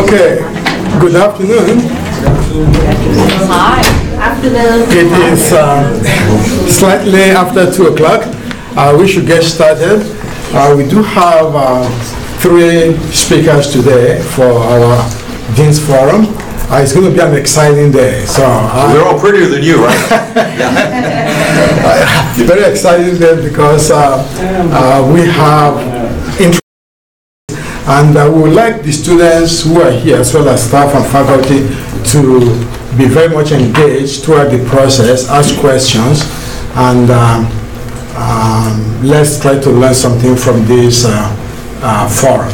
Okay, good afternoon. Hi. Afternoon. It is slightly after 2 o'clock. We should get started. We do have 3 speakers today for our Dean's Forum. It's going to be an exciting day. So we're all prettier than you, right? Very exciting day because we have and we would like the students who are here, as well as staff and faculty, to be very much engaged throughout the process, ask questions, and let's try to learn something from this forum.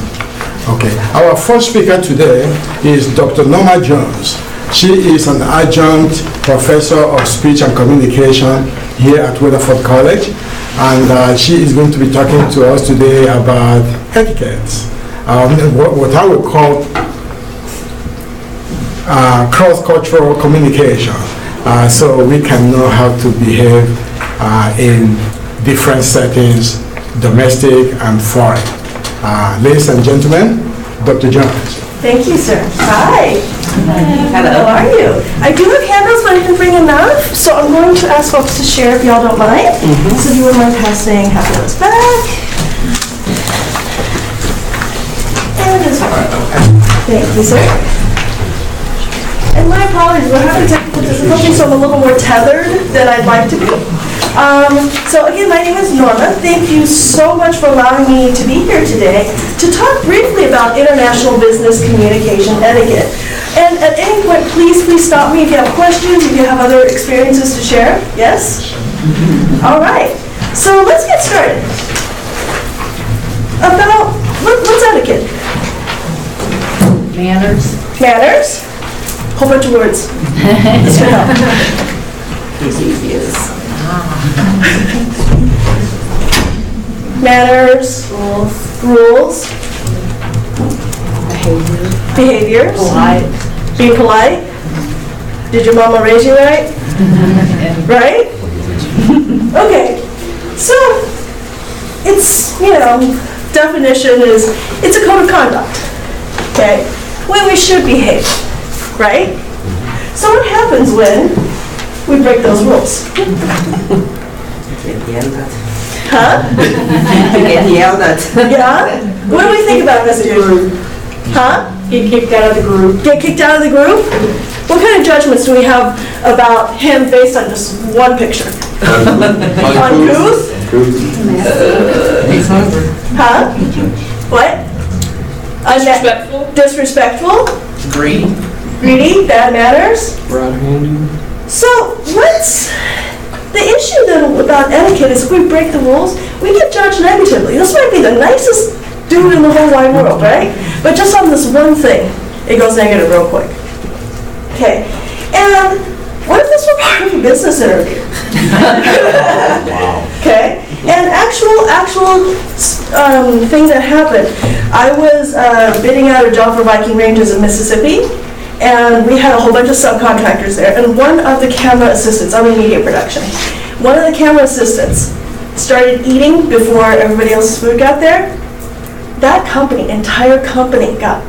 Okay, our first speaker today is Dr. Norma Jones. She is an adjunct professor of speech and communication here at Weatherford College, and she is going to be talking to us today about etiquette. What I would call cross-cultural communication, so we can know how to behave in different settings, domestic and foreign. Ladies and gentlemen, Dr. Jones. Thank you, sir. Hi. Hello. How are you? I do have candles, but I didn't bring enough, so I'm going to ask folks to share if y'all don't mind. So if you wouldn't mind passing half of those back. And this one. Thank you, sir. And my apologies, we're having technical difficulties, so I'm a little more tethered than I'd like to be. So again, my name is Norma. Thank you so much for allowing me to be here today to talk briefly about international business communication etiquette. And at any point, please stop me if you have questions, if you have other experiences to share. Yes? All right. So let's get started. About, what's etiquette? Manners. Manners? Whole bunch of words. This should help. Manners. Rules. Behaviors. Polite. Being polite. Did your mama raise you right? Right? Okay. So, it's, definition is, it's a code of conduct. Okay? When we should behave. Right? So what happens when we break those rules? Huh? Get yelled at. Yeah? What do we think about this dude? Huh? Get kicked out of the group. Get kicked out of the group? What kind of judgments do we have about him based on just one picture? Uncouth? Huh? What? Disrespectful. Disrespectful? Greedy. Greedy? Bad manners? Right-handed. So what's the issue then about etiquette is if we break the rules, we get judged negatively. This might be the nicest dude in the whole wide world, right? But just on this one thing, it goes negative real quick. Okay. And what if this were part of a business interview? Wow. Okay. And actual thing that happened. I was bidding out a job for Viking Ranges in Mississippi. And we had a whole bunch of subcontractors there. And one of the camera assistants, I'm in media production, one of the camera assistants started eating before everybody else's food got there. That company, entire company, got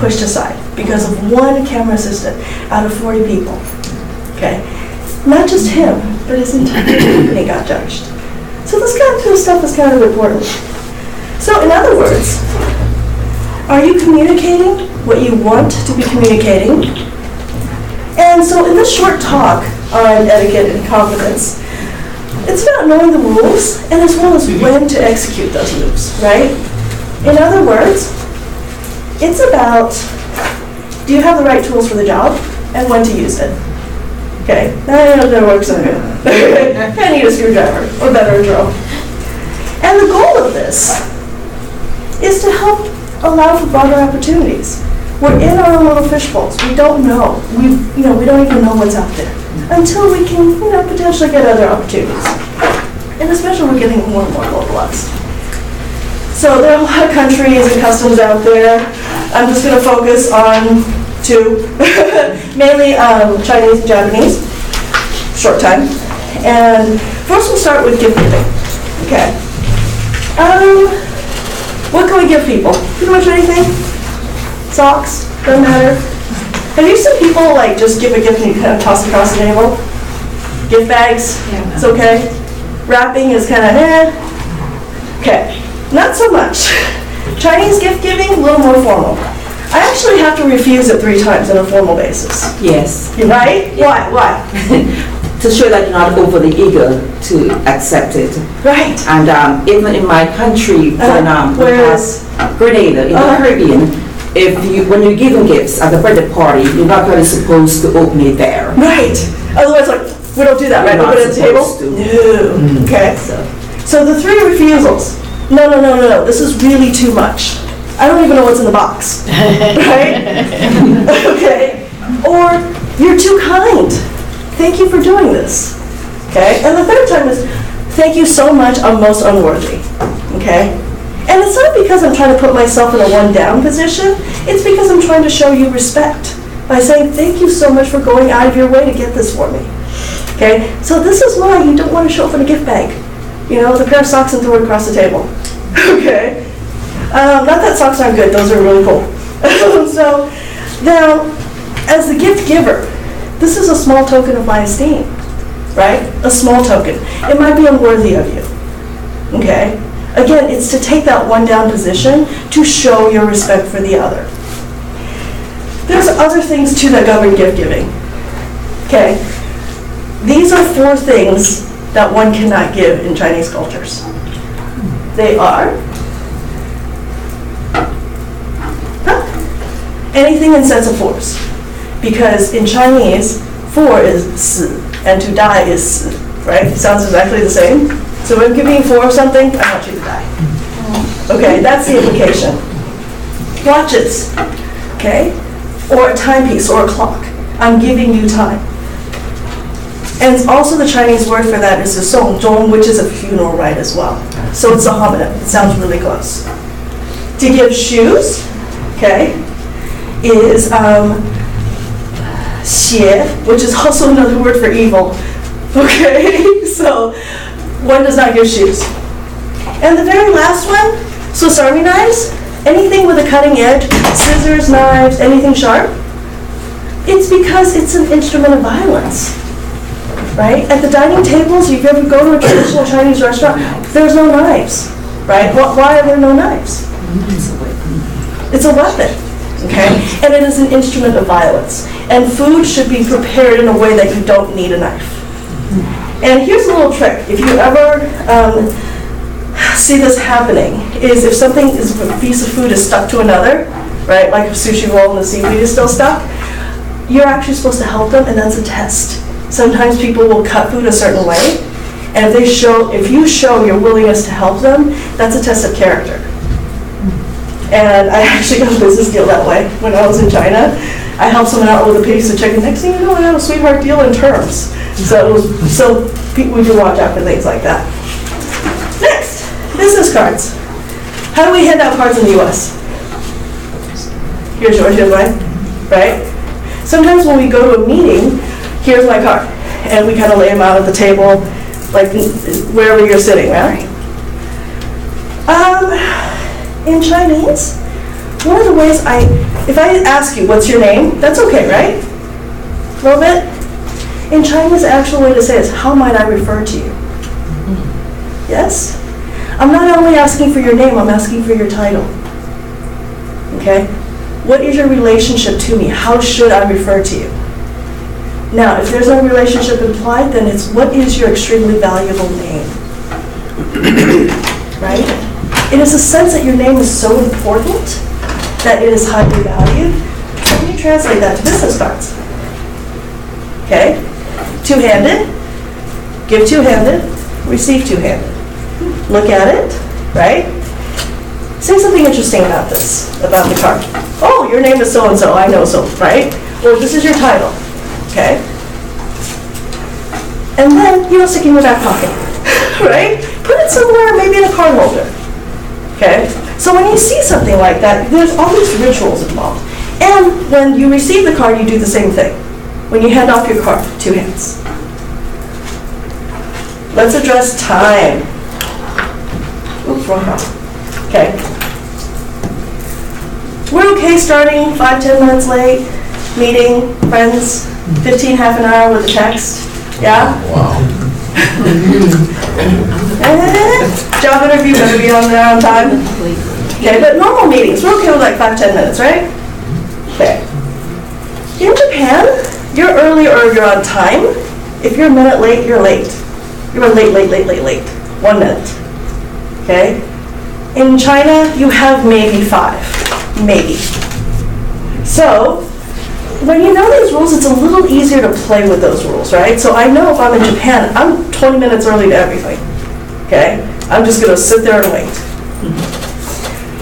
pushed aside because of one camera assistant out of 40 people. Okay? Not just him, but his entire company got judged. So this kind of stuff is kind of important. So in other words, are you communicating what you want to be communicating? And so in this short talk on etiquette and competence, It's about knowing the rules and as well as when to execute those moves, right? In other words, it's about, do you have the right tools for the job and when to use it? Okay, I know that works so good. I need a screwdriver or better a drill. And the goal of this is to help allow for broader opportunities. We're in our own little fish bowls. We don't know. We don't even know what's out there until we can, potentially get other opportunities. And especially we're getting more and more globalized. So there are a lot of countries and customs out there. I'm just going to focus on two, mainly Chinese and Japanese, short time. And first we'll start with gift giving. Okay. What can we give people? Pretty much anything. Socks, doesn't matter. Have you seen people just give a gift and you kind of toss it across the table? Gift bags, it's okay. Wrapping is kind of Okay, not so much. Chinese gift giving, a little more formal. I actually have to refuse it 3 times on a formal basis. Yes. Right? Yeah. Why? To show that you're not overly eager to accept it. Right. And even in my country, whereas Grenada, in the Caribbean, when you're giving gifts at the birthday party, you're not really supposed to open it there. Right. Otherwise, we don't do that, right? Open it at the table? No. Okay. So the 3 refusals. No. This is really too much. I don't even know what's in the box. Right? Okay. Or, you're too kind. Thank you for doing this. Okay? And the 3rd time is, thank you so much, I'm most unworthy. Okay? And it's not because I'm trying to put myself in a one-down position. It's because I'm trying to show you respect by saying, thank you so much for going out of your way to get this for me. Okay? So this is why you don't want to show up in a gift bag. The pair of socks and throw it across the table. Okay? Not that socks aren't good. Those are really cool. So now, as the gift giver, this is a small token of my esteem, right? A small token. It might be unworthy of you. Okay? Again, it's to take that one-down position to show your respect for the other. There's other things too that govern gift giving. Okay? These are 4 things that one cannot give in Chinese cultures. They are anything in sets of 4s. Because in Chinese, 4 is si, and to die is si, right? It sounds exactly the same. So if I'm giving you 4 of something, I want you to die. Okay, that's the implication. Watches, okay? Or a timepiece or a clock. I'm giving you time. And it's also the Chinese word for that is the song zhong, which is a funeral rite as well. So it's a homonym. It sounds really close. To give shoes, okay, is xie, which is also another word for evil. Okay, so one does not give shoes. And the very last one, Swiss Army knives, anything with a cutting edge, scissors, knives, anything sharp, it's because it's an instrument of violence. Right? At the dining tables, if you ever go to a traditional Chinese restaurant, there's no knives. Right? Why are there no knives? It's a weapon. Okay? And it is an instrument of violence. And food should be prepared in a way that you don't need a knife. And here's a little trick. If you ever see this happening, is if a piece of food is stuck to another, right? Like a sushi roll and the seaweed is still stuck, you're actually supposed to help them, and that's a test. Sometimes people will cut food a certain way, and if you show your willingness to help them, that's a test of character. And I actually got a business deal that way when I was in China. I helped someone out with a piece of chicken. Next thing you know, I got a sweetheart deal in terms. So we do watch out for things like that. Next, business cards. How do we hand out cards in the U.S.? Here's yours, here's mine, right? Sometimes when we go to a meeting, here's my card, and we kind of lay them out at the table, like wherever you're sitting, right? In Chinese, one of the ways if I ask you, what's your name? That's okay, right? A little bit? In Chinese, the actual way to say it is, how might I refer to you? Yes? I'm not only asking for your name, I'm asking for your title. Okay? What is your relationship to me? How should I refer to you? Now, if there's no relationship implied, then it's what is your extremely valuable name? Right? It is a sense that your name is so important that it is highly valued. Let me translate that to business cards. Okay? Two-handed, give two-handed, receive two-handed. Look at it, right? Say something interesting about this, about the card. Oh, your name is so-and-so, I know so, right? Well, this is your title, okay? And then, stick it in your back pocket, right? Put it somewhere, maybe in a card holder, okay? So when you see something like that, there's all these rituals involved. And when you receive the card, you do the same thing. When you hand off your card, two hands. Let's address time. Oops, wrong card. Okay. We're okay starting 5-10 minutes late, meeting, friends, 15, half an hour with a text. Yeah? Wow. Job interview, better be on there on time. Okay, but normal meetings, we're okay with like 5-10 minutes, right? Okay. In Japan, you're early or you're on time. If you're a minute late, you're late. You're late. 1 minute. Okay? In China, you have maybe 5. Maybe. So, when you know these rules, it's a little easier to play with those rules, right? So I know if I'm in Japan, I'm 20 minutes early to everything. Okay? I'm just going to sit there and wait.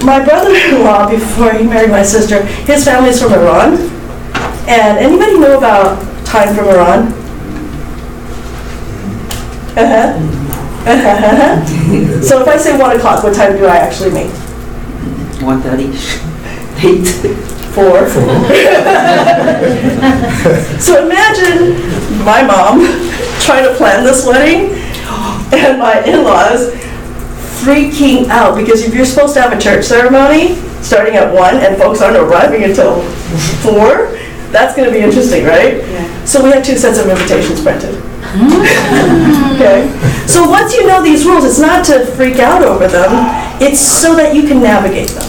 My brother-in-law, before he married my sister, his family's from Iran. And anybody know about time from Iran? So if I say 1 o'clock, what time do I actually mean? 1:30. 8. 4. So imagine my mom trying to plan this wedding and my in-laws freaking out because if you're supposed to have a church ceremony starting at 1 and folks aren't arriving until 4, that's going to be interesting, right? Yeah. So we have 2 sets of invitations printed. Okay. So once you know these rules, it's not to freak out over them, it's so that you can navigate them.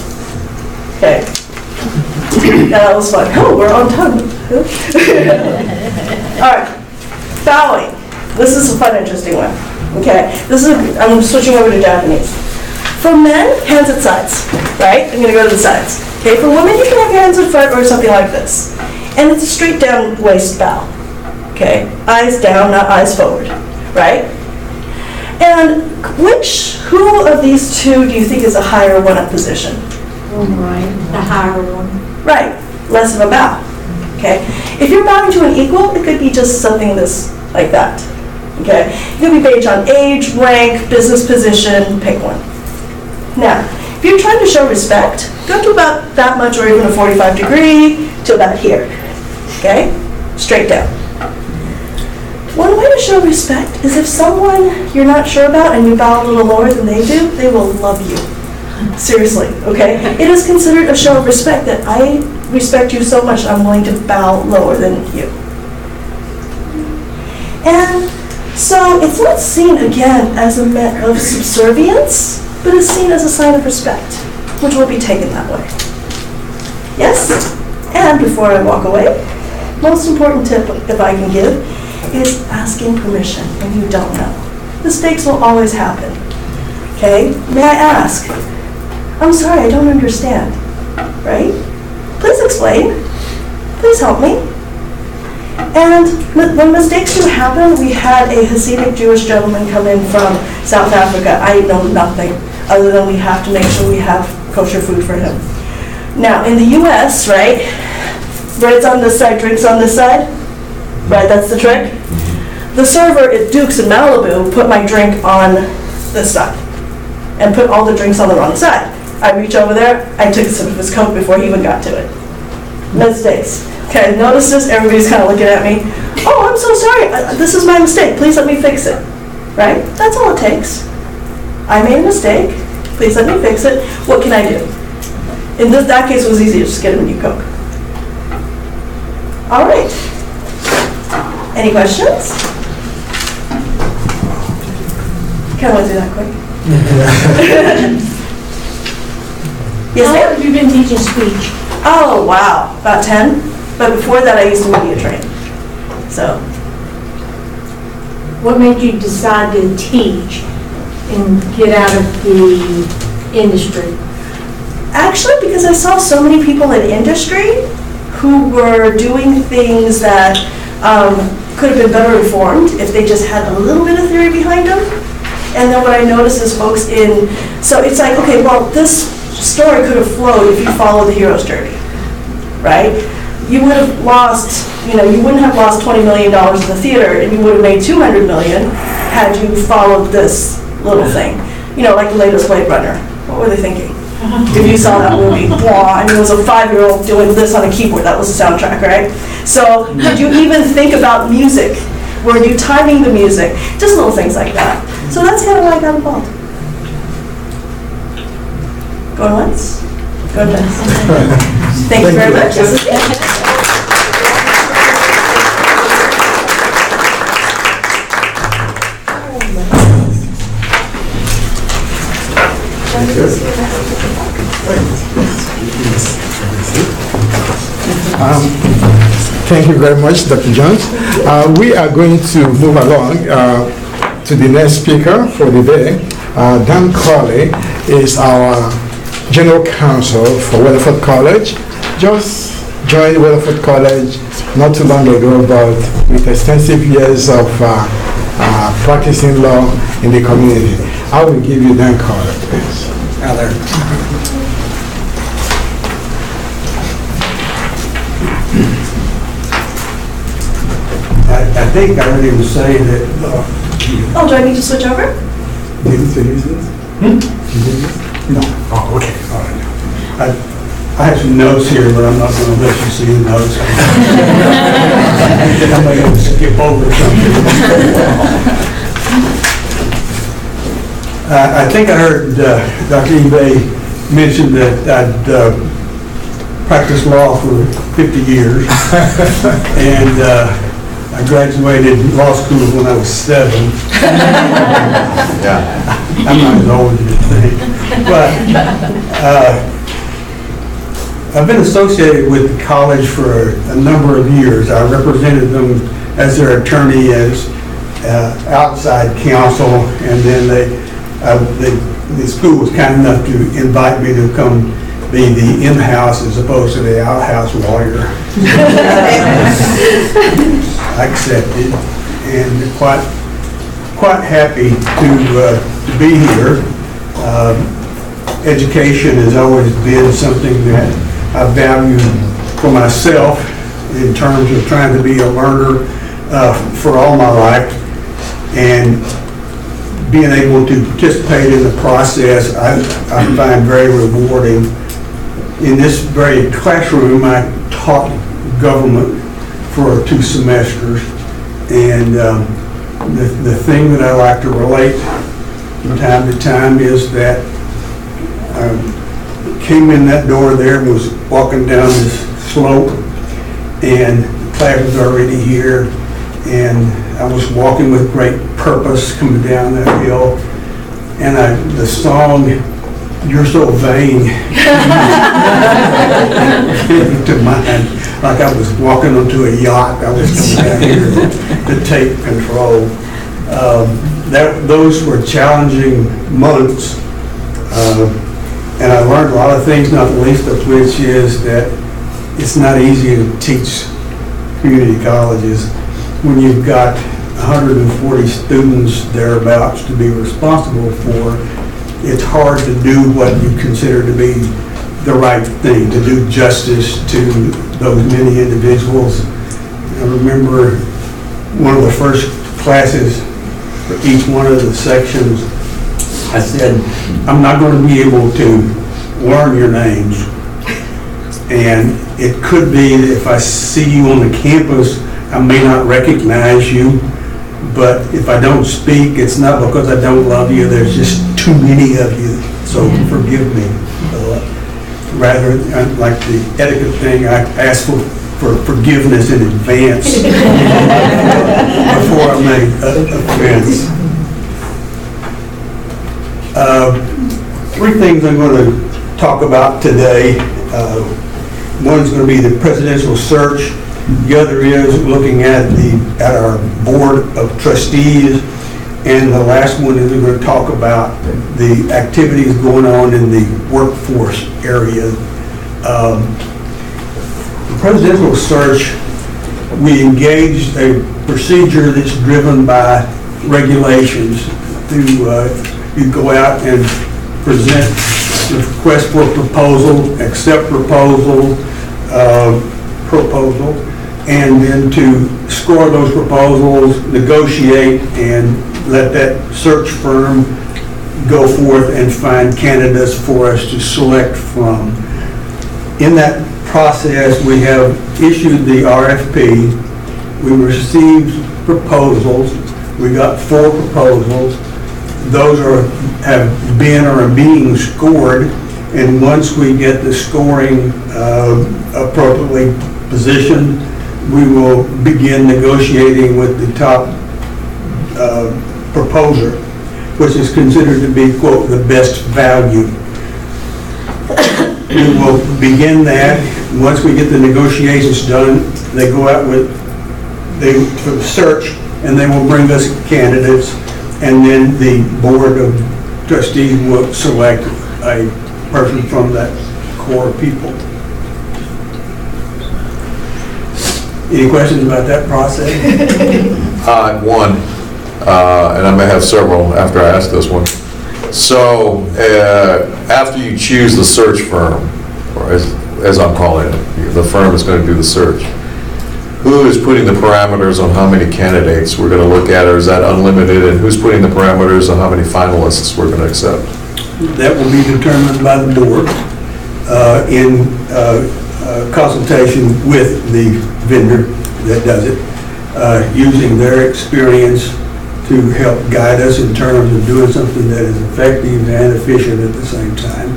Okay. That was fun. Oh, we're on time. All right. Bowing. This is a fun, interesting one. Okay. I'm switching over to Japanese. For men, hands at sides. Right? I'm going to go to the sides. Okay. For women, you can have your hands in front or something like this. And it's a straight down waist bow. Okay. Eyes down, not eyes forward. Right? And who of these two do you think is a higher one-up position? Oh, right, the higher one. Right, less of a bow. Okay, if you're bowing to an equal, it could be just something this like that. Okay, it could be based on age, rank, business position, pick one. Now, if you're trying to show respect, go to about that much or even a 45 degree to about here. Okay, straight down. One way to show respect is if someone you're not sure about and you bow a little lower than they do, they will love you. Seriously, okay? It is considered a show of respect that I respect you so much I'm willing to bow lower than you. And so it's not seen again as a matter of subservience, but it's seen as a sign of respect, which will be taken that way. Yes? And before I walk away, most important tip, if I can give, is asking permission when you don't know. Mistakes will always happen. Okay? May I ask? I'm sorry, I don't understand. Right? Please explain. Please help me. And when mistakes do happen, we had a Hasidic Jewish gentleman come in from South Africa. I know nothing other than we have to make sure we have kosher food for him. Now, in the U.S., right, bread's on this side, drinks on this side. Right, that's the trick. The server at Duke's in Malibu put my drink on this side and put all the drinks on the wrong side. I reach over there, I took a sip of his Coke before he even got to it. Mistakes. Okay, notice this, everybody's kind of looking at me. Oh, I'm so sorry, this is my mistake, please let me fix it. Right? That's all it takes. I made a mistake, please let me fix it. What can I do? In that case, it was easy to just get him a new Coke. All right. Any questions? Kind of went through that quick. Yes, How long ma'am? have you been teaching speech? Oh, wow, about 10. But before that, I used to media train. So, What made you decide to teach and get out of the industry? actually, because I saw so many people in industry who were doing things that could have been better informed if they just had a little bit of theory behind them. And then what I noticed is folks so it's like, okay, well, this story could have flowed if you follow the hero's journey, right? You would have lost, you wouldn't have lost $20 million in the theater, and you would have made $200 million had you followed this little thing. Like the latest Blade Runner. What were they thinking? If you saw that movie, blah, it was a 5-year-old doing this on a keyboard. That was the soundtrack, right? So did you even think about music? Were you timing the music? Just little things like that. So that's kind of why I got involved. Going once? Going twice. Thank you very much. Thank you very much, Dr. Jones. We are going to move along to the next speaker for the day. Dan Crowley is our General Counsel for Weatherford College. Just joined Weatherford College not too long ago, but with extensive years of practicing law in the community. I will give you Dan Crowley, please. I think I heard him say that. Oh, do I need to switch over? Did you use this? You did this? No. Oh, okay. All right. I have some notes here, but I'm not going to let you see the notes. I'm going to skip over something. I think I heard Dr. Ebay mention that I'd practiced law for 50 years, and I graduated law school when I was 7. Yeah. I'm not as old as you think. But I've been associated with the college for a number of years. I represented them as their attorney, as outside counsel, and then the school was kind enough to invite me to come be the in-house as opposed to the out-house lawyer. I accepted, and quite happy to be here. Education has always been something that I value for myself in terms of trying to be a learner for all my life, and being able to participate in the process I find very rewarding. In this very classroom, I taught government for 2 semesters, and the thing that I like to relate from time to time is that I came in that door there and was walking down this slope, and the class was already here, and I was walking with great purpose coming down that hill, and the song, "You're So Vain," came to mind, like I was walking onto a yacht. I was coming down here to take control. Those were challenging months, and I learned a lot of things, not the least of which is that it's not easy to teach community colleges when you've got 140 students thereabouts to be responsible for. It's hard to do what you consider to be the right thing, to do justice to those many individuals. I remember one of the first classes for each one of the sections, I said, I'm not going to be able to learn your names. And it could be that if I see you on the campus, I may not recognize you. But if I don't speak, it's not because I don't love you. There's just too many of you. So forgive me. Rather, like the etiquette thing, I ask for forgiveness in advance before I make offense. 3 things I'm going to talk about today. One's going to be the presidential search. The other is looking at our board of trustees. And the last one is we're going to talk about the activities going on in the workforce area. The presidential search, we engaged a procedure that's driven by regulations to you go out and present request for proposal, accept proposal, and then to score those proposals, negotiate, and let that search firm go forth and find candidates for us to select from. In that process, we have issued the RFP. We received proposals. We got 4 proposals. Those have been or are being scored, and once we get the scoring appropriately positioned, we will begin negotiating with the top proposer, which is considered to be, quote, the best value. We will begin that. Once we get the negotiations done, they go out for the search, and they will bring us candidates, and then the board of trustees will select a person from that core of people. Any questions about that process? One, and I may have several after I ask this one. So, after you choose the search firm, or as I'm calling it, the firm is going to do the search, who is putting the parameters on how many candidates we're going to look at, or is that unlimited? And who's putting the parameters on how many finalists we're going to accept? That will be determined by the board in consultation with the vendor that does it, using their experience to help guide us in terms of doing something that is effective and efficient at the same time.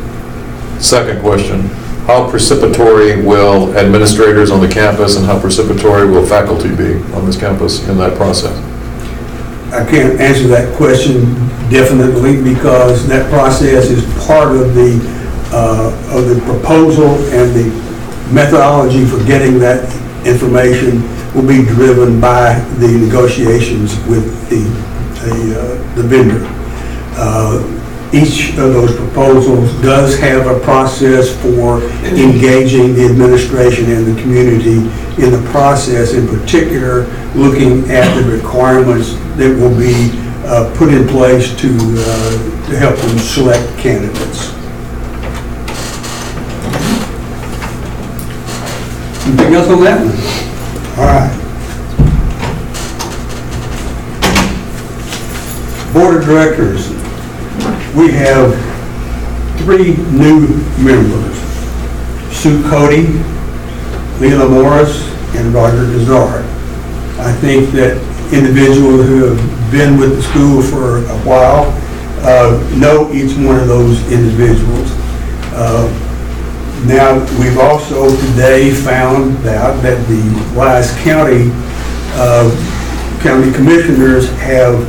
Second question, how precipitory will administrators on the campus and how precipitory will faculty be on this campus in that process? I can't answer that question definitely because that process is part of the proposal, and the methodology for getting that information will be driven by the negotiations with the vendor. Each of those proposals does have a process for engaging the administration and the community in the process, in particular looking at the requirements that will be put in place to help them select candidates. Anything else on that one? All right. Board of Directors. We have 3 new members. Sue Cody, Leila Morris, and Roger Gazard. I think that individuals who have been with the school for a while know each one of those individuals. Now, we've also today found out that the Wise County County Commissioners have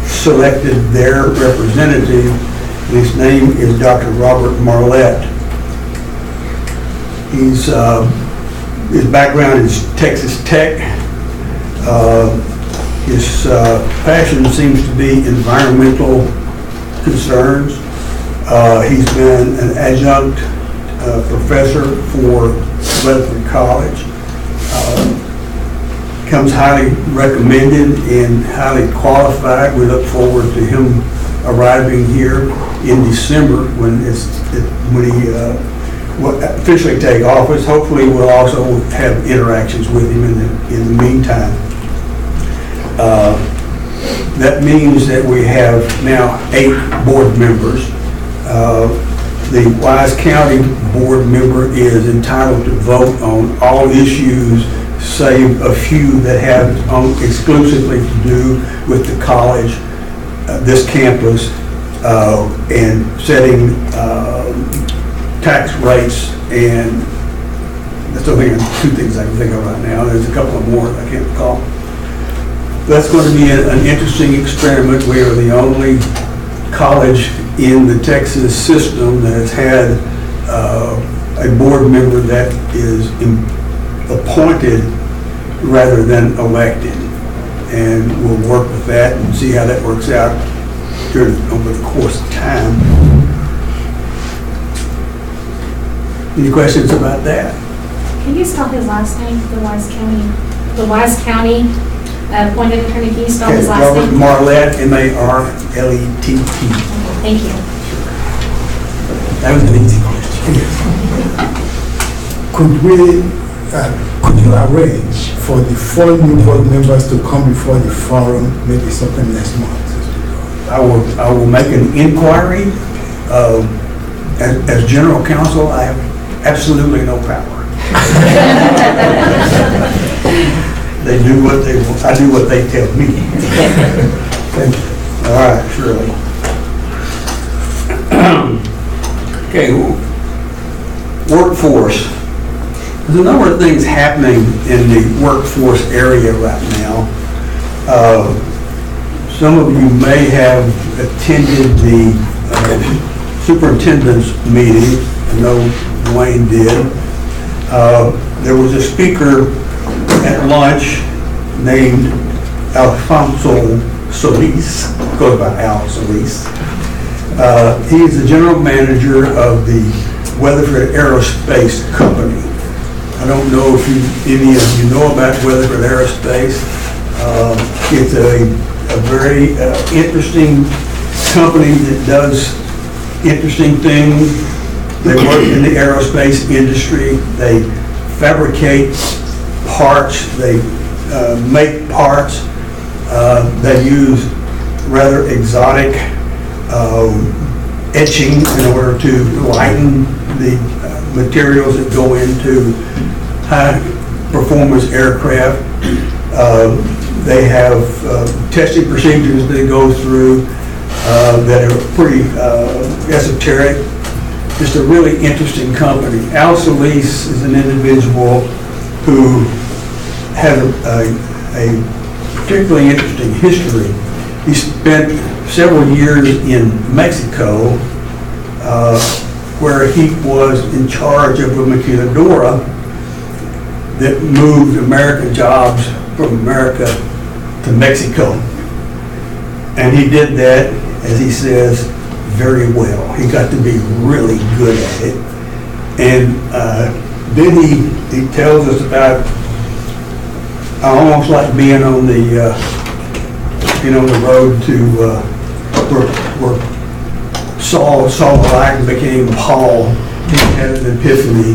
selected their representative. His name is Dr. Robert Marlette. His background is Texas Tech. His passion seems to be environmental concerns. He's been an adjunct professor for Weatherford College. Comes highly recommended and highly qualified. We look forward to him arriving here in December when he will officially take office. Hopefully we'll also have interactions with him in the meantime. That means that we have now 8 board members. The Wise County board member is entitled to vote on all issues save a few that have exclusively to do with the college, this campus, and setting tax rates, and that's only 2 things I can think of right now. There's a couple of more I can't recall. That's going to be an interesting experiment. We are the only college in the Texas system that has had a board member that is appointed rather than elected. And we'll work with that and see how that works out over the course of time. Any questions about that? Can you spell his last name, the Wise County appointed attorney? Can you spell his last Robert name? Marlett, M-A-R-L-E-T-T. Thank you. That was an easy question. Could you arrange for the 4 new board members to come before the forum, maybe sometime next month? I will make an inquiry. As general counsel, I have absolutely no power. They do what they want. I do what they tell me. All right, Shirley. Okay, workforce. There's a number of things happening in the workforce area right now. Some of you may have attended the superintendent's meeting. I know Dwayne did. There was a speaker at lunch named Alfonso Solis, goes by Al Solis. He is the general manager of the Weatherford Aerospace Company. I don't know if any of you know about Weatherford Aerospace. It's a very interesting company that does interesting things. They work in the aerospace industry. They fabricate parts. They make parts. They use rather exotic etching in order to lighten the materials that go into high performance aircraft. They have testing procedures they go through that are pretty esoteric. Just a really interesting company. Al Solis is an individual who has a particularly interesting history. He spent several years in Mexico where he was in charge of a maquiladora that moved American jobs from America to Mexico. And he did that, as he says, very well. He got to be really good at it. And then he tells us about, I almost like being on the road to where Saul saw the light and became Paul. He had an epiphany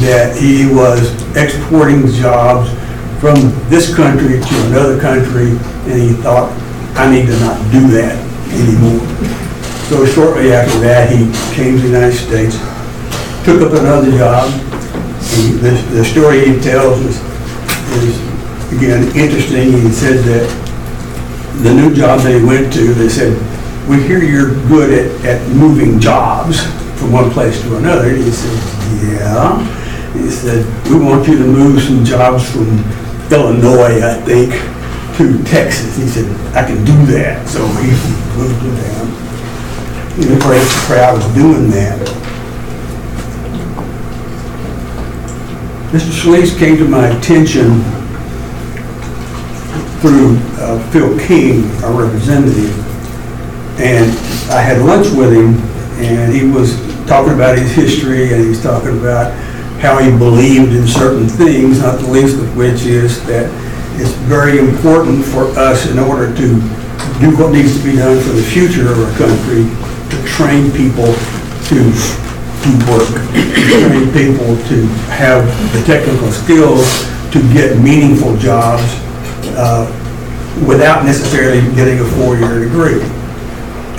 that he was exporting jobs from this country to another country, and he thought, I need to not do that anymore. So shortly after that, he came to the United States, took up another job. The story he tells is again interesting. He said that the new job that he went to, they said, we hear you're good at moving jobs from one place to another. And he said, yeah. He said, we want you to move some jobs from Illinois, I think, to Texas. He said, I can do that. So he moved them down. He was very proud of doing that. Mr. Solis came to my attention through Phil King, our representative, and I had lunch with him, and he was talking about his history, and he's talking about how he believed in certain things, not the least of which is that it's very important for us, in order to do what needs to be done for the future of our country, to train people to work, train people to have the technical skills to get meaningful jobs without necessarily getting a 4-year degree.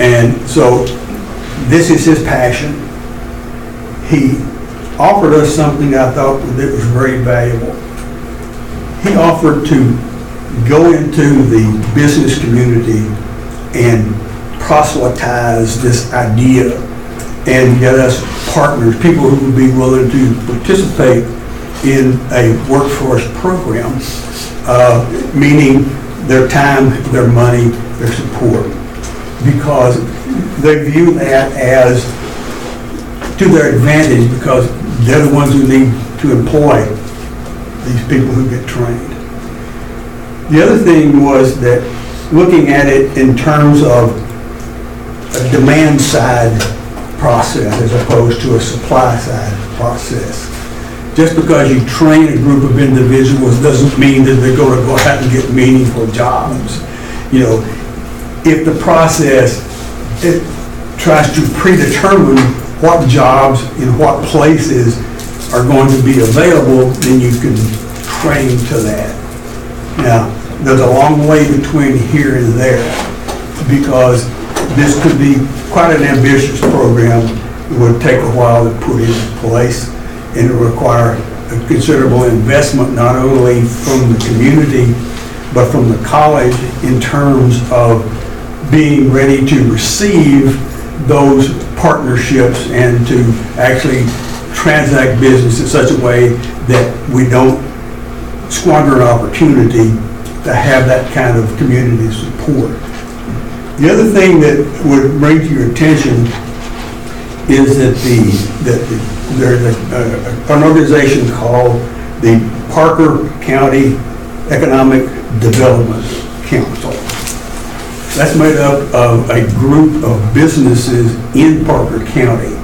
And so this is his passion. He offered us something I thought that was very valuable. He offered to go into the business community and proselytize this idea and get us partners, people who would be willing to participate in a workforce program, meaning their time, their money, their support, because they view that as to their advantage, because they're the ones who need to employ these people who get trained. The other thing was that looking at it in terms of a demand side process as opposed to a supply side process. Just because you train a group of individuals doesn't mean that they're going to go out and get meaningful jobs. You know, if the process it tries to predetermine what jobs in what places are going to be available, then you can train to that. Now, there's a long way between here and there because this could be quite an ambitious program. It would take a while to put into place and it would require a considerable investment not only from the community but from the college in terms of being ready to receive those partnerships and to actually transact business in such a way that we don't squander an opportunity to have that kind of community support. The other thing that would bring to your attention is that there's an organization called the Parker County Economic Development Council. That's made up of a group of businesses in Parker County.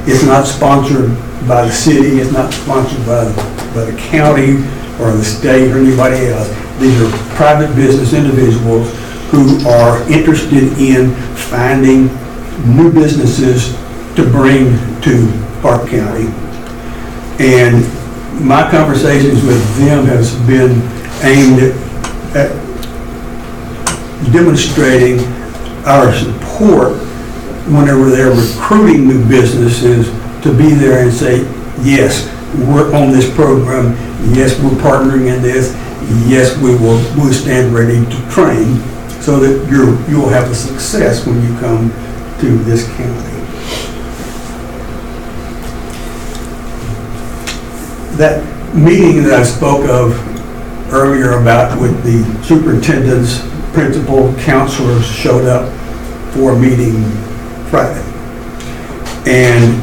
It's not sponsored by the city, it's not sponsored by the county or the state or anybody else. These are private business individuals who are interested in finding new businesses to bring to Park County. And my conversations with them has been aimed at demonstrating our support whenever they're recruiting new businesses to be there and say, yes, we're on this program, yes, we're partnering in this, yes, we'll stand ready to train so that you'll have a success when you come to this county. That meeting that I spoke of earlier about with the superintendents, principal, counselors showed up for a meeting Friday. And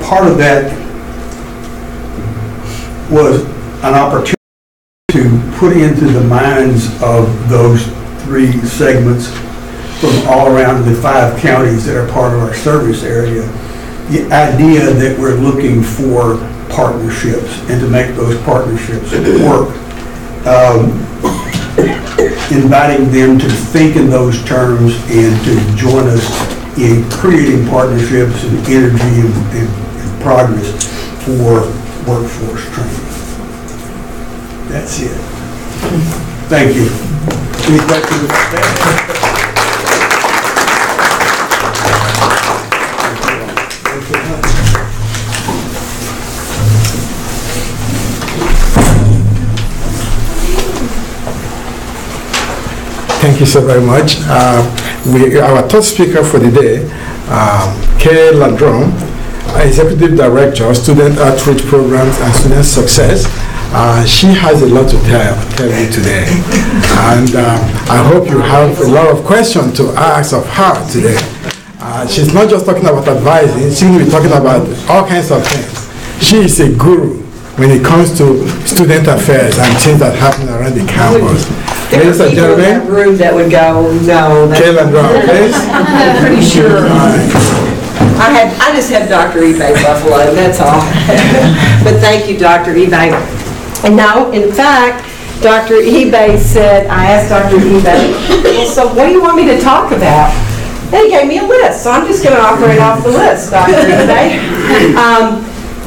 part of that was an opportunity to put into the minds of those three segments from all around the 5 counties that are part of our service area, the idea that we're looking for partnerships and to make those partnerships work. Inviting them to think in those terms and to join us in creating partnerships and energy and progress for workforce training. That's it. Thank you. Any questions about that? Thank you so very much. Our third speaker for the day, Landrum, Executive Director of Student Outreach Programs and Student Success. She has a lot to tell you today. And I hope you have a lot of questions to ask of her today. She's not just talking about advising, she's going to be talking about all kinds of things. She is a guru when it comes to student affairs and things that happen around the campus. Ladies and gentlemen, in that room that would go, no. Landrum, please. I'm pretty sure. I just had Dr. eBay Buffalo, that's all. But thank you, Dr. eBay. And now, in fact, Dr. eBay said, I asked Dr. eBay, well, so what do you want me to talk about? And he gave me a list, so I'm just going to operate off the list, Dr. eBay.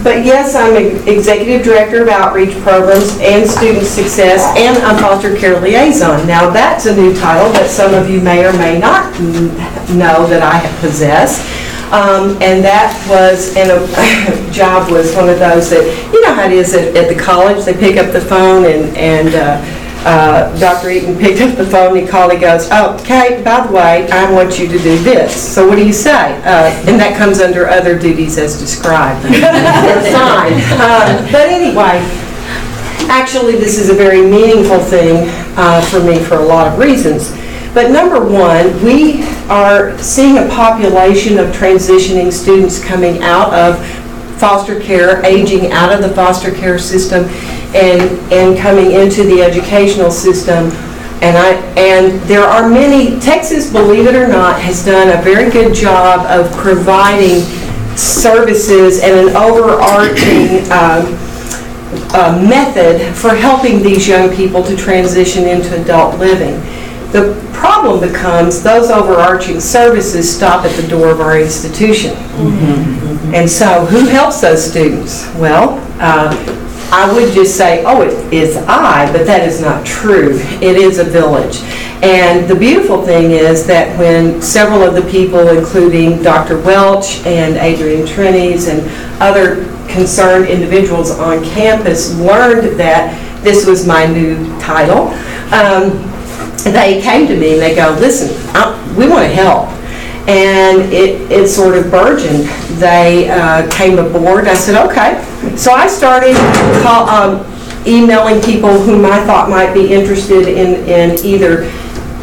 But yes, I'm Executive Director of Outreach Programs and Student Success, and I'm Foster Care Liaison. Now, that's a new title that some of you may or may not know that I possess. And that was, and a job was one of those that, you know how it is at the college, they pick up the phone and Dr. Eaton picked up the phone, he called, he goes, oh, Kate, by the way, I want you to do this. So what do you say? And that comes under other duties as described. That's fine. But anyway, actually this is a very meaningful thing for me for a lot of reasons. But number one, we are seeing a population of transitioning students coming out of foster care, aging out of the foster care system and coming into the educational system And there are many, Texas, believe it or not, has done a very good job of providing services and an overarching method for helping these young people to transition into adult living. The problem becomes those overarching services stop at the door of our institution. And so who helps those students? Well, I would just say, oh, it is I, but that is not true. It is a village. And the beautiful thing is that when several of the people, including Dr. Welch and Adrian Trinies and other concerned individuals on campus, learned that this was my new title, they came to me and they go, listen, we want to help. And it sort of burgeoned. They came aboard. I said, okay. So I started emailing people whom I thought might be interested in either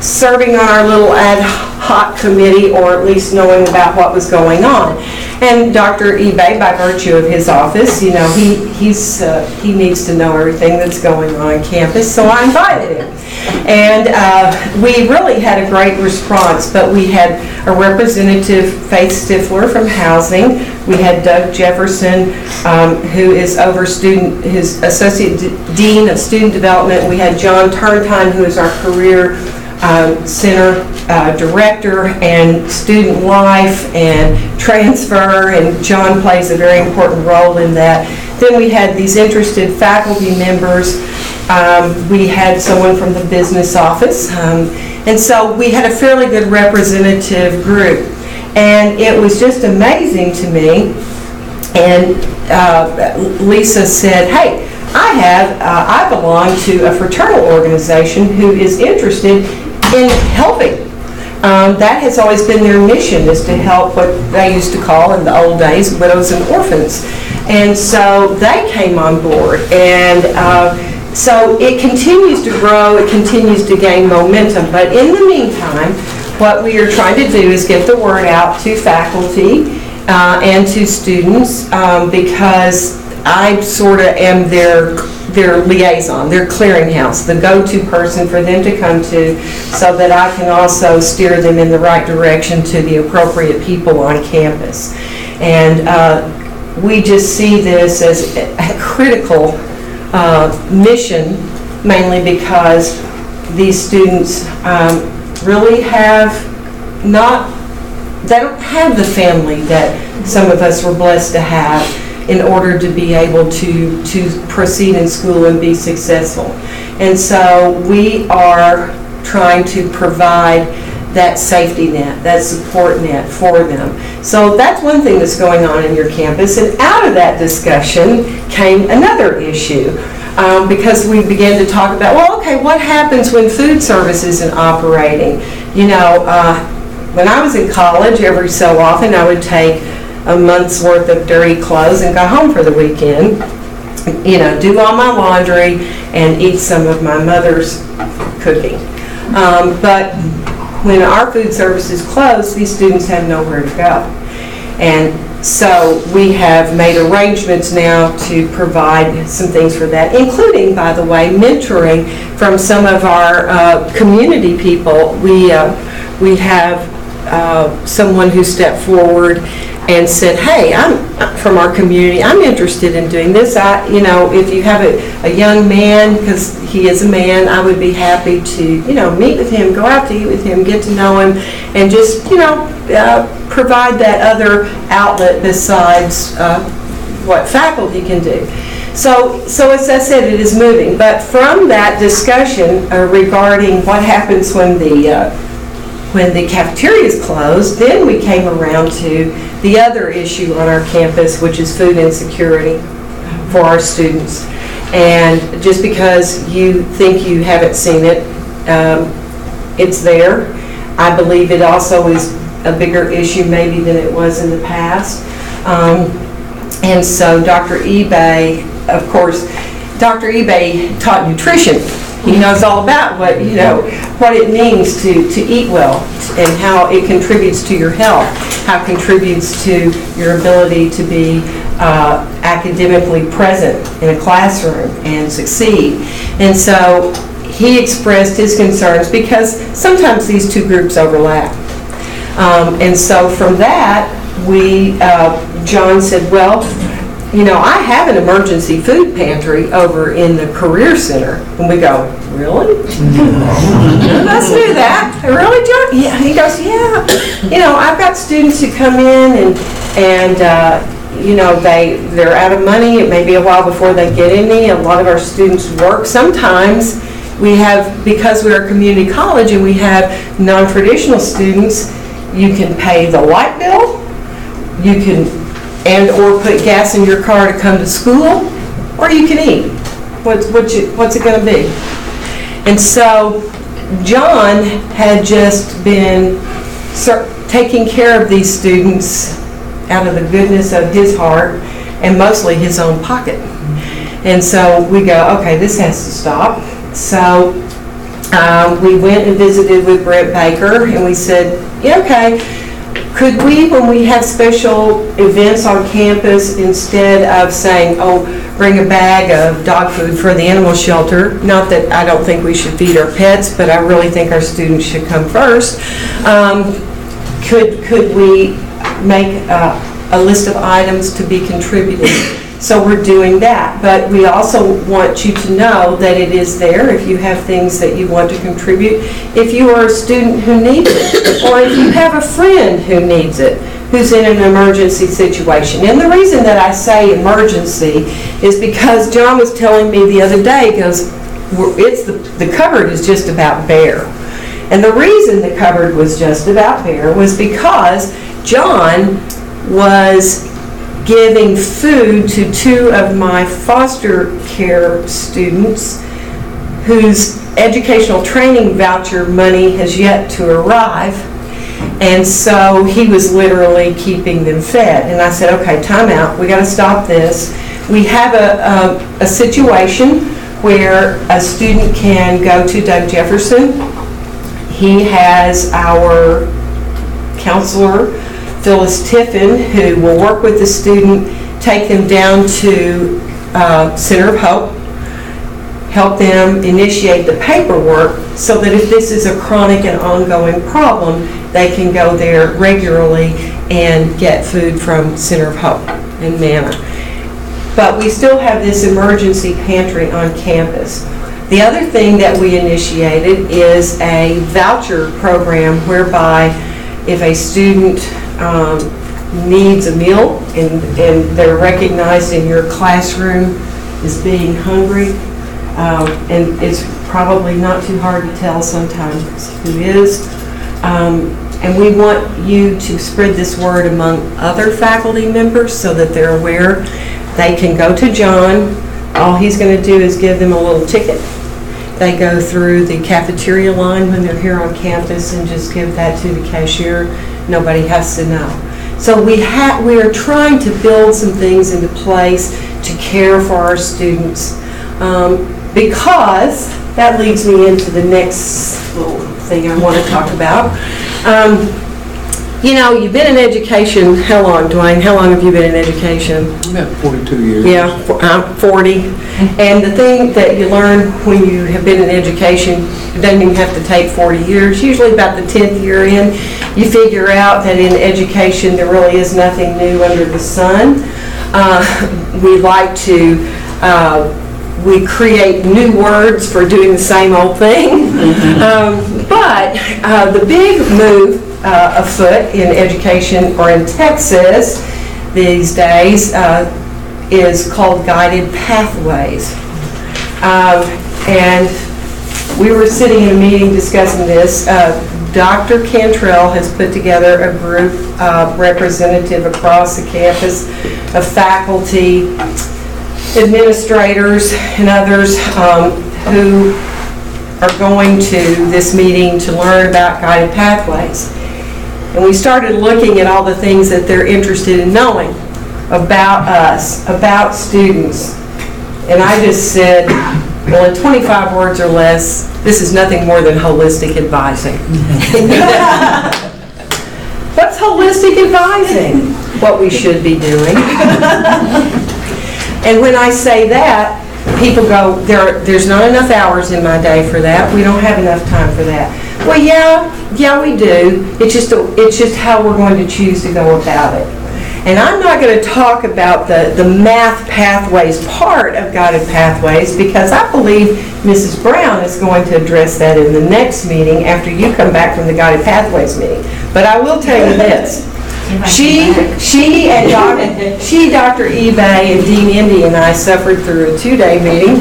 serving on our little ad hoc committee or at least knowing about what was going on. And Dr. eBay, by virtue of his office, you know, he needs to know everything that's going on campus, so I invited him. And we really had a great response, but we had a representative, Faith Stifler from Housing. We had Doug Jefferson, who is his Associate Dean of Student Development. We had John Turntine, who is our Career Center Director and Student Life and Transfer, and John plays a very important role in that. Then we had these interested faculty members. We had someone from the business office. And so we had a fairly good representative group. And it was just amazing to me. And Lisa said, hey, I belong to a fraternal organization who is interested in helping. That has always been their mission, is to help what they used to call in the old days widows and orphans. And so they came on board. And so it continues to grow, it continues to gain momentum. But in the meantime, what we are trying to do is get the word out to faculty and to students, because I sort of am their liaison, their clearinghouse, the go-to person for them to come to, so that I can also steer them in the right direction to the appropriate people on campus. And we just see this as a critical mission, mainly because these students really they don't have the family that some of us were blessed to have in order to be able to proceed in school and be successful. And so we are trying to provide that safety net, that support net for them. So that's one thing that's going on in your campus. And out of that discussion came another issue, because we began to talk about, well, okay, what happens when food service isn't operating? You know, when I was in college, every so often I would take a month's worth of dirty clothes and go home for the weekend, you know, do all my laundry and eat some of my mother's cooking. But when our food service is closed, these students have nowhere to go. And so we have made arrangements now to provide some things for that, including, by the way, mentoring from some of our community people. We have someone who stepped forward and said, hey, I'm from our community, I'm interested in doing this. You know, if you have a young man, because he is a man, I would be happy to, you know, meet with him, go out to eat with him, get to know him, and just, you know, provide that other outlet besides what faculty can do. So as I said, it is moving. But from that discussion regarding what happens when the cafeteria is closed, then we came around to the other issue on our campus, which is food insecurity for our students. And just because you think you haven't seen it, it's there. I believe it also is a bigger issue maybe than it was in the past. And so Dr. eBay, of course, Dr. eBay taught nutrition. He knows all about what it means to eat well and how it contributes to your health, how it contributes to your ability to be academically present in a classroom and succeed. And so he expressed his concerns because sometimes these two groups overlap. And so from that, John said, well, you know, I have an emergency food pantry over in the Career Center. And we go, really? Let's do that. Really, John? Yeah. He goes, yeah. You know, I've got students who come in and you know, they're out of money. It may be a while before they get any. A lot of our students work. Sometimes we have, because we're a community college and we have non-traditional students, you can pay the light bill, you can or put gas in your car to come to school, or you can eat. What's it going to be? And so John had just been taking care of these students out of the goodness of his heart and mostly his own pocket. And so we go, okay, this has to stop. So we went and visited with Brent Baker, and we said, yeah, okay, could we, when we have special events on campus, instead of saying, oh, bring a bag of dog food for the animal shelter, not that I don't think we should feed our pets, but I really think our students should come first, could we make a list of items to be contributed? So we're doing that, but we also want you to know that it is there if you have things that you want to contribute. If you are a student who needs it, or if you have a friend who needs it, who's in an emergency situation. And the reason that I say emergency is because John was telling me the other day, he goes, the cupboard is just about bare. And the reason the cupboard was just about bare was because John was giving food to two of my foster care students whose educational training voucher money has yet to arrive. And so he was literally keeping them fed. And I said, okay, time out. We got to stop this. We have a situation where a student can go to Doug Jefferson. He has our counselor, Phyllis Tiffin, who will work with the student, take them down to Center of Hope, help them initiate the paperwork so that if this is a chronic and ongoing problem, they can go there regularly and get food from Center of Hope and Manna. But we still have this emergency pantry on campus. The other thing that we initiated is a voucher program whereby if a student needs a meal and they're recognized in your classroom as being hungry, and it's probably not too hard to tell sometimes who is, and we want you to spread this word among other faculty members so that they're aware. They can go to John. All he's going to do is give them a little ticket. They go through the cafeteria line when they're here on campus and just give that to the cashier. Nobody has to know. So we are trying to build some things into place to care for our students, because that leads me into the next little thing I want to talk about. You know, you've been in education, how long, Dwayne? How long have you been in education? About 42 years. Yeah, 40. And the thing that you learn when you have been in education, it doesn't even have to take 40 years. Usually about the 10th year in, you figure out that in education there really is nothing new under the sun. We like to, we create new words for doing the same old thing. But the big move afoot in education, or in Texas these days, is called guided pathways. And we were sitting in a meeting discussing this. Dr. Cantrell has put together a group representative across the campus of faculty, administrators, and others who are going to this meeting to learn about guided pathways. And we started looking at all the things that they're interested in knowing about us, about students. And I just said, well, in 25 words or less, this is nothing more than holistic advising. What's holistic advising? What we should be doing. And when I say that, people go, there's not enough hours in my day for that. We don't have enough time for that. Well, yeah, we do. It's just how we're going to choose to go about it. And I'm not going to talk about the math pathways part of guided pathways because I believe Mrs. Brown is going to address that in the next meeting after you come back from the guided pathways meeting. But I will tell you this. Dr. eBay, and Dean Indy and I suffered through a 2-day meeting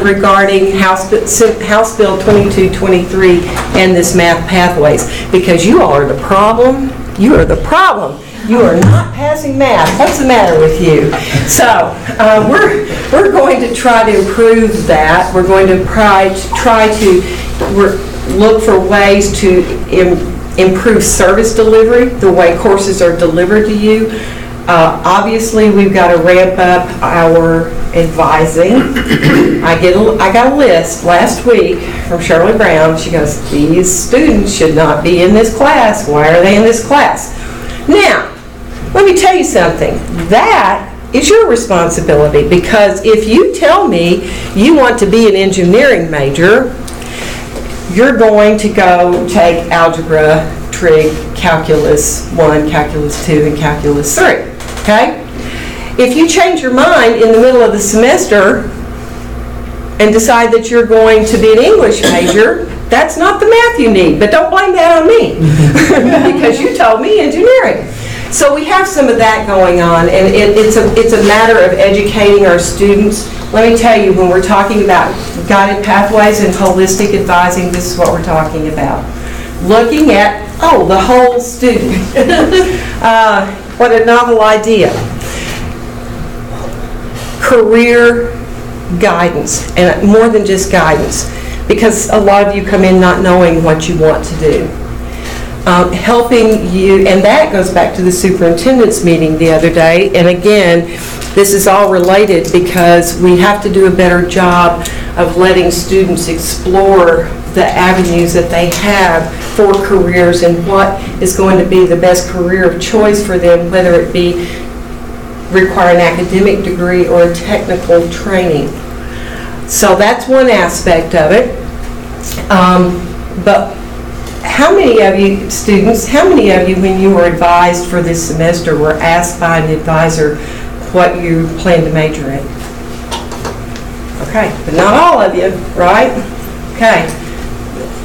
regarding House Bill 2223 and this math pathways. Because you all are the problem. You are the problem. You are not passing math. What's the matter with you? So we're going to try to improve that. We're going to try to look for ways to improve service delivery, the way courses are delivered to you. Obviously, we've got to ramp up our advising. I got a list last week from Shirley Brown. She goes, these students should not be in this class. Why are they in this class? Now, let me tell you something. That is your responsibility, because if you tell me you want to be an engineering major, you're going to go take algebra, trig, calculus 1, calculus 2, and calculus 3, okay? If you change your mind in the middle of the semester and decide that you're going to be an English major, that's not the math you need, but don't blame that on me because you told me engineering. So we have some of that going on, and it's a matter of educating our students. Let me tell you, when we're talking about guided pathways and holistic advising, this is what we're talking about. Looking at, the whole student. What a novel idea. Career guidance, and more than just guidance, because a lot of you come in not knowing what you want to do. Helping you, and that goes back to the superintendent's meeting the other day, and again, this is all related because we have to do a better job of letting students explore the avenues that they have for careers and what is going to be the best career of choice for them, whether it be require an academic degree or a technical training. So that's one aspect of it. But how many of you students, when you were advised for this semester, were asked by an advisor what you plan to major in? Okay, but not all of you, right? Okay,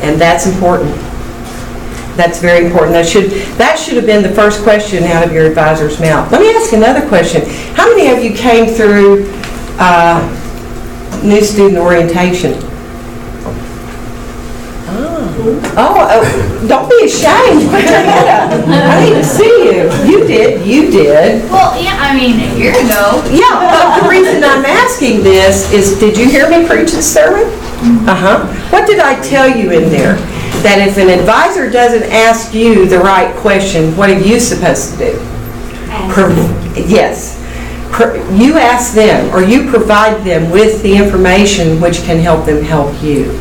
and that's important. That's very important. That should have been the first question out of your advisor's mouth. Let me ask another question. How many of you came through new student orientation? Oh, don't be ashamed. Put your head up. I need to see you. You did. Well, yeah, I mean, a year ago. Yeah, but the reason I'm asking this is, did you hear me preach the sermon? What did I tell you in there? That if an advisor doesn't ask you the right question, what are you supposed to do? Yes. You ask them, or you provide them with the information which can help them help you.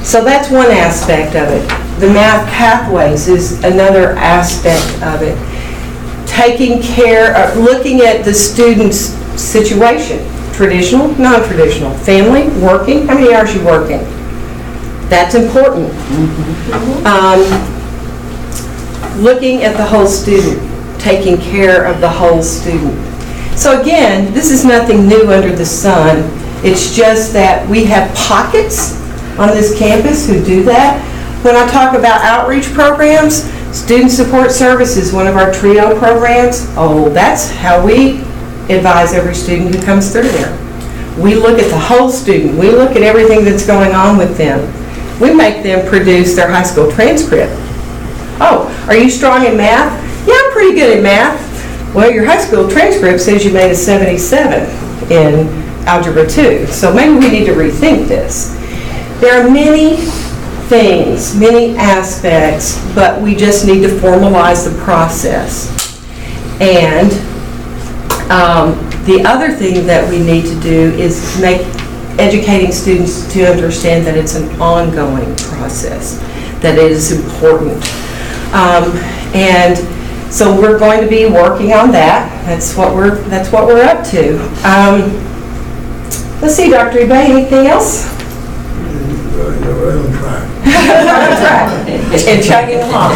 So that's one aspect of it. The math pathways is another aspect of it. Taking care of, looking at the student's situation, traditional, non-traditional, family, working, how many hours are you working? That's important. Looking at the whole student, taking care of the whole student. So again, this is nothing new under the sun. It's just that we have pockets on this campus who do that. When I talk about outreach programs, student support services, one of our TRIO programs, that's how we advise every student who comes through there. We look at the whole student. We look at everything that's going on with them. We make them produce their high school transcript. Oh, are you strong in math? Yeah, I'm pretty good at math. Well, your high school transcript says you made a 77 in Algebra 2, so maybe we need to rethink this. There are many things, many aspects, but we just need to formalize the process. And the other thing that we need to do is educating students to understand that it's an ongoing process, that it is important. And so we're going to be working on that. That's what we're up to. Let's see, Dr. Ebay, anything else? You're on track. And chugging along.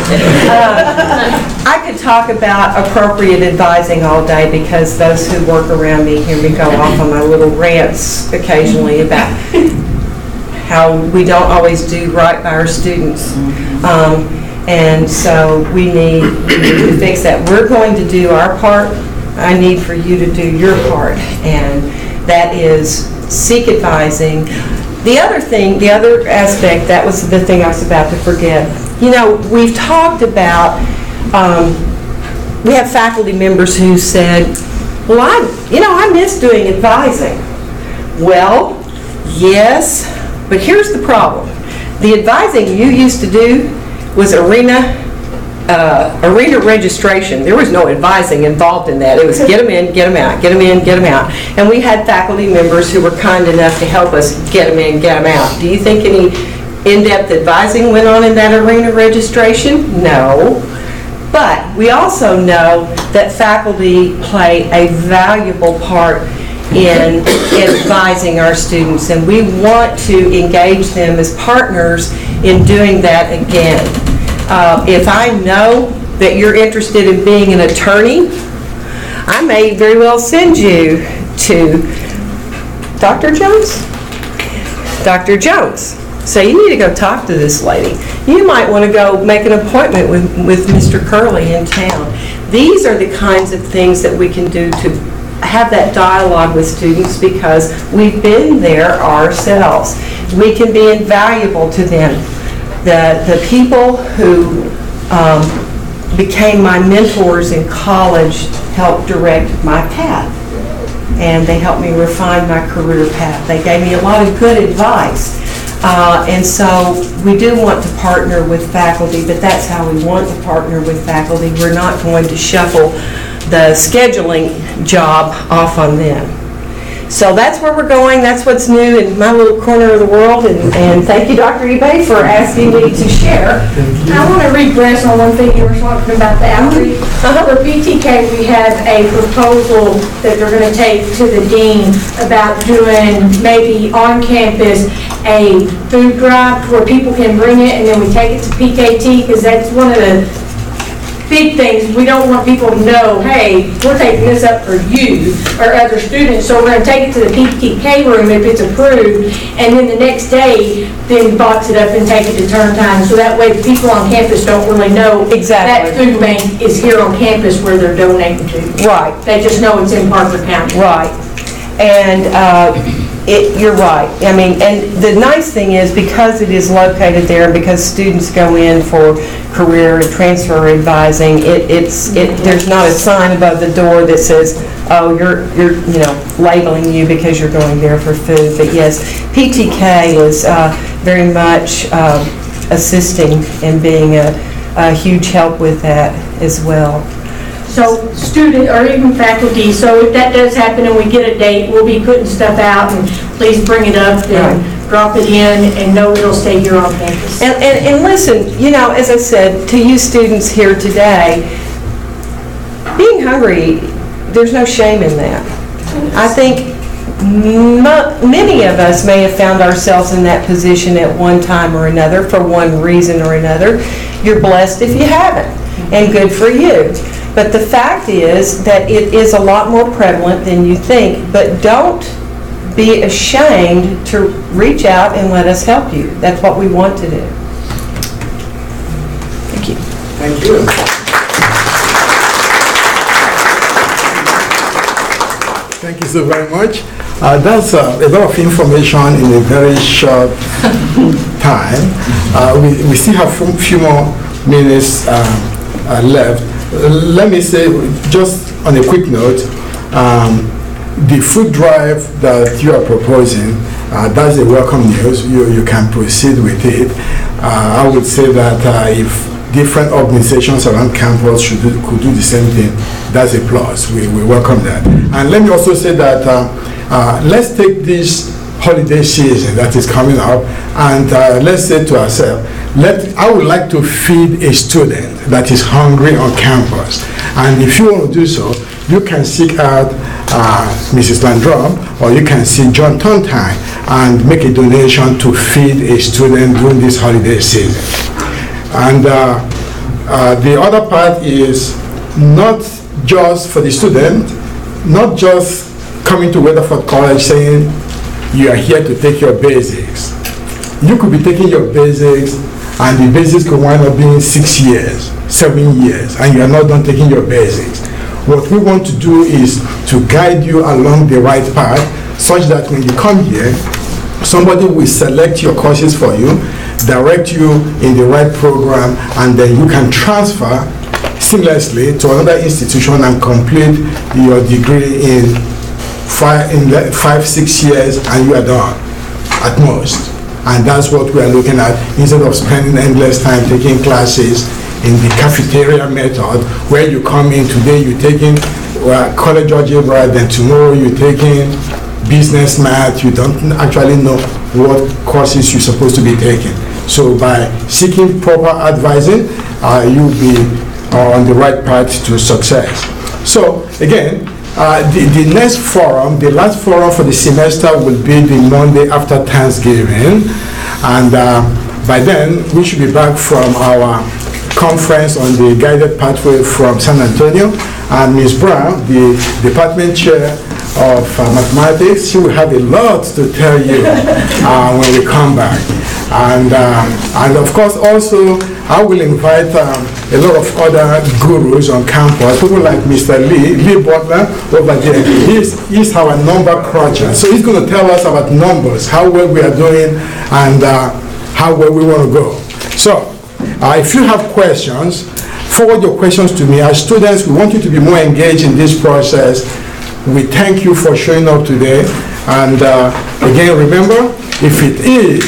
I could talk about appropriate advising all day because those who work around me hear me go off on my little rants occasionally about how we don't always do right by our students. And so we need to fix that. We're going to do our part. I need for you to do your part. And that is seek advising. The other thing, the other aspect, that was the thing I was about to forget. You know, we've talked about, we have faculty members who said, well, I miss doing advising. Well, yes, but here's the problem. The advising you used to do was arena registration. There was no advising involved in that. It was get them in, get them out, get them in, get them out. And we had faculty members who were kind enough to help us get them in, get them out. Do you think any in-depth advising went on in that arena registration? No. But we also know that faculty play a valuable part in advising our students, and we want to engage them as partners in doing that again. If I know that you're interested in being an attorney, I may very well send you to Dr. Jones. Dr. Jones. So you need to go talk to this lady. You might want to go make an appointment with Mr. Curlee in town. These are the kinds of things that we can do to have that dialogue with students because we've been there ourselves. We can be invaluable to them. The people who became my mentors in college helped direct my path, and they helped me refine my career path. They gave me a lot of good advice, and so we do want to partner with faculty, but that's how we want to partner with faculty. We're not going to shuffle the scheduling job off on them. So that's where we're going. That's what's new in my little corner of the world. And thank you, Dr. Ebay, for asking me to share. I want to regress on one thing you were talking about, the outreach. For PTK, we have a proposal that they're going to take to the dean about doing maybe on campus a food drive where people can bring it and then we take it to PKT, because that's one of the big things. We don't want people to know, hey, we're taking this up for you or other students, so we're going to take it to the PTK room if it's approved, and then the next day, then box it up and take it to term time, so that way the people on campus don't really know Exactly. that food bank is here on campus where they're donating to. Right. They just know it's in Parker County. Right. And you're right. I mean, and the nice thing is because it is located there and because students go in for career and transfer advising, there's not a sign above the door that says, oh, you're labeling you because you're going there for food. But yes, PTK is very much assisting and being a huge help with that as well. So student or even faculty, so if that does happen and we get a date, we'll be putting stuff out, and please bring it up and drop it in and know it'll stay here on campus. And listen, as I said to you students here today, being hungry, there's no shame in that. I think many of us may have found ourselves in that position at one time or another for one reason or another. You're blessed if you haven't, and good for you. But the fact is that it is a lot more prevalent than you think. But don't be ashamed to reach out and let us help you. That's what we want to do. Thank you. Thank you. Thank you so very much. That's a lot of information in a very short time. We still have a few more minutes left. Let me say, just on a quick note, the food drive that you are proposing, that's a welcome news. You can proceed with it. I would say that if different organizations around campus could do the same thing, that's a plus. We welcome that. And let me also say that let's take this holiday season that is coming up, and let's say to ourselves, I would like to feed a student that is hungry on campus. And if you want to do so, you can seek out Mrs. Landrum, or you can see John Tontine and make a donation to feed a student during this holiday season. And the other part is not just for the student, not just coming to Weatherford College saying you are here to take your basics. You could be taking your basics and the basics could wind up being 6 years, 7 years, and you are not done taking your basics. What we want to do is to guide you along the right path such that when you come here, somebody will select your courses for you, direct you in the right program, and then you can transfer seamlessly to another institution and complete your degree in 5-6 years, and you are done at most. And that's what we are looking at, instead of spending endless time taking classes in the cafeteria method, where you come in today, you're taking college algebra, then tomorrow you're taking business math. You don't actually know what courses you're supposed to be taking. So by seeking proper advising, you'll be on the right path to success. So again, the next forum, the last forum for the semester, will be the Monday after Thanksgiving, and by then we should be back from our conference on the guided pathway from San Antonio, and Ms. Brown, the department chair of mathematics, she will have a lot to tell you when we come back. And of course also I will invite a lot of other gurus on campus, people like Mr. Lee Butler over there. He's our number cruncher, so he's going to tell us about numbers, how well we are doing, and how well we want to go. So if you have questions, forward your questions to me. As students, we want you to be more engaged in this process. We thank you for showing up today. And again, remember, if it is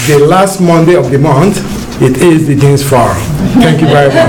the last Monday of the month, it is the Dean's Forum. Thank you very much.